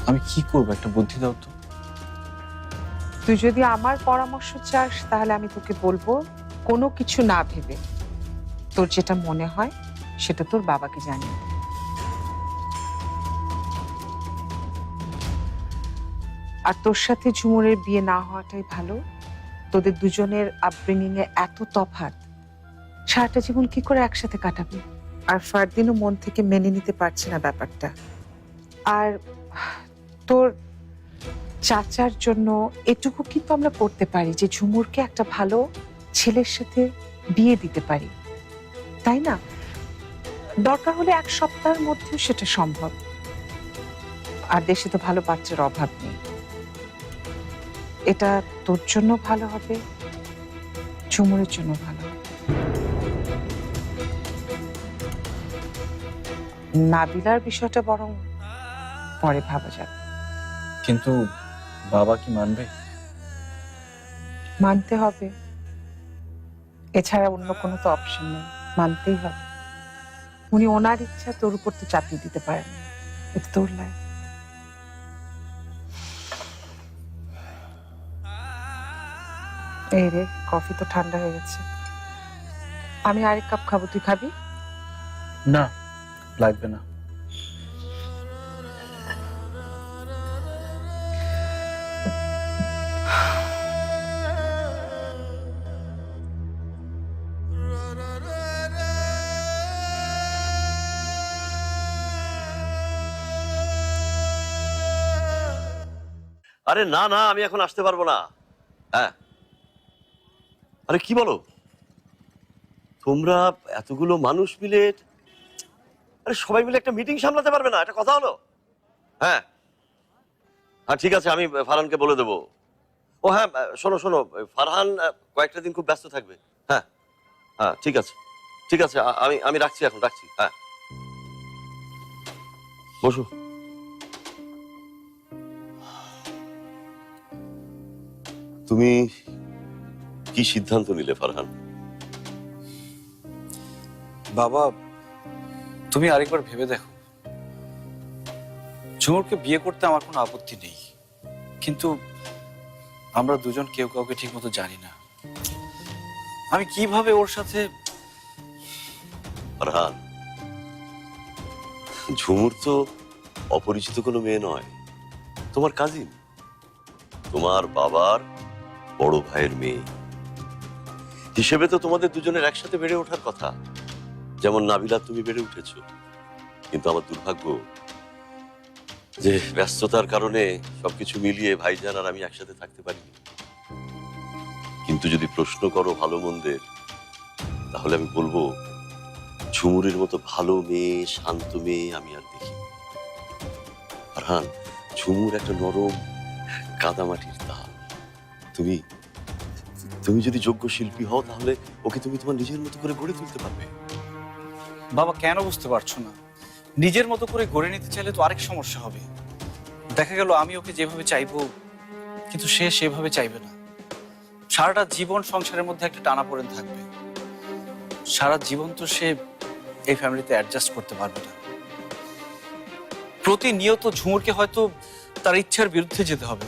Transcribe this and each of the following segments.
আমি কি করবো, একটা বুদ্ধি দাও তো। তুই যদি আমার পরামর্শ চাস তাহলে আমি তোকে বলবো কোনো কিছু না ভেবে তোর যেটা মনে হয় সেটা তোর বাবাকে জানিয়ে দে। আর তোর সাথে ঝুমুরের বিয়ে না হওয়াটাই ভালো। তোদের দুজনের আপব্রিঙ্গিং এ এত তফাৎ, সারাটা জীবন কি করে একসাথে কাটাবি? আর ফারদিনও মন থেকে মেনে নিতে পারছে না ব্যাপারটা। আর তোর চাচার জন্য এটুকু কিন্তু আমরা করতে পারি যে ঝুমুরকে একটা ভালো ছেলের সাথে বিয়ে দিতে পারি, তাই না? দরকার হলে 1 সপ্তাহের মধ্যেও সেটা সম্ভব। আর দেশে তো ভালো বাচ্চার অভাব নেই। এটা তোর জন্য ভালো হবে, ঝুমুরের জন্য ভালো হবে। নাবিলার বিষয়টা বরং পরে ভাবা যাবে। কিন্তু বাবা কি মানবে? মানতে হবে, এছাড়া অন্য কোনো তো অপশন নেই, মানতেই হবে। উনি ওনার ইচ্ছা তোর উপর তো চাপিয়ে দিতে পারেন না, এটা তোর লাইফ। এই রে, কফি তো ঠান্ডা হয়ে গেছে, আমি আরেক কাপ খাবো, তুই খাবি? না, লাগবে না। আরে না না, আমি এখন আসতে পারবো না। হ্যাঁ, আরে কি বলো তোমরা? এতগুলো মানুষ মিলে, আরে সবাই মিলে একটা মিটিং সামলাতে পারবে না? এটা কথা হলো? হ্যাঁ হ্যাঁ, ঠিক আছে, আমি ফারহানকে বলে দেবো। ও হ্যাঁ, শোনো শোনো, ফারহান কয়েকটা দিন খুব ব্যস্ত থাকবে। হ্যাঁ হ্যাঁ, ঠিক আছে ঠিক আছে, আমি আমি রাখছি, এখন রাখছি। হ্যাঁ, বসো। তুমি কি সিদ্ধান্ত নিলে ফারহান? বাবা, তুমি আরেকবার ভেবে দেখো। ঝুমুরকে বিয়ে করতে আমার কোনো আপত্তি নেই, কিন্তু আমরা দুজন কেউ কাউকে ঠিক মতো জানি না। আমি কিভাবে ওর সাথে? ফারহান, ঝুমুর তো অপরিচিত কোনো মেয়ে নয়, তোমার কাজিন, তোমার বাবার বড় ভাইয়ের মেয়ে হিসেবে তো তোমাদের দুজনের একসাথে বেড়ে ওঠার কথা, যেমন নাবিলা তুমি বেড়ে উঠেছো। কিন্তু আমার দুর্ভাগ্য যে ব্যস্ততার কারণে সবকিছু মিলিয়ে ভাইজান আর আমি একসাথে থাকতে পারিনি। কিন্তু যদি প্রশ্ন করো ভালো মন্দের, তাহলে আমি বলবো ঝুমুরের মতো ভালো মেয়ে, শান্ত মেয়ে আমি আর দেখি। ফারহান, ঝুমুর একটা নরম কাদামাটির তাল। তুমি তুমি যদি যোগ্য শিল্পী হও, তাহলে ওকে তুমি তোমার নিজের মতো করে গড়ে তুলতে পারবে। বাবা, কেন বুঝতে পারছো না? নিজের মতো করে গড়ে নিতে চাইলে তো আরেক সমস্যা হবে। দেখা গেল আমি ওকে যেভাবে চাইবো, কিন্তু সে সেভাবে চাইবে না। সারাটা জীবন সংসারের মধ্যে একটা টানাপোড়েন থাকবে। সারা জীবন তো সে এই ফ্যামিলিতে অ্যাডজাস্ট করতে পারবে না। প্রতিনিয়ত ঝুমুরকে হয়তো তার ইচ্ছার বিরুদ্ধে যেতে হবে।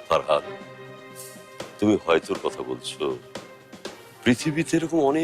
ফারহান, তুমি হয়তোর কথা বলছো, পৃথিবীতে এরকম অনেক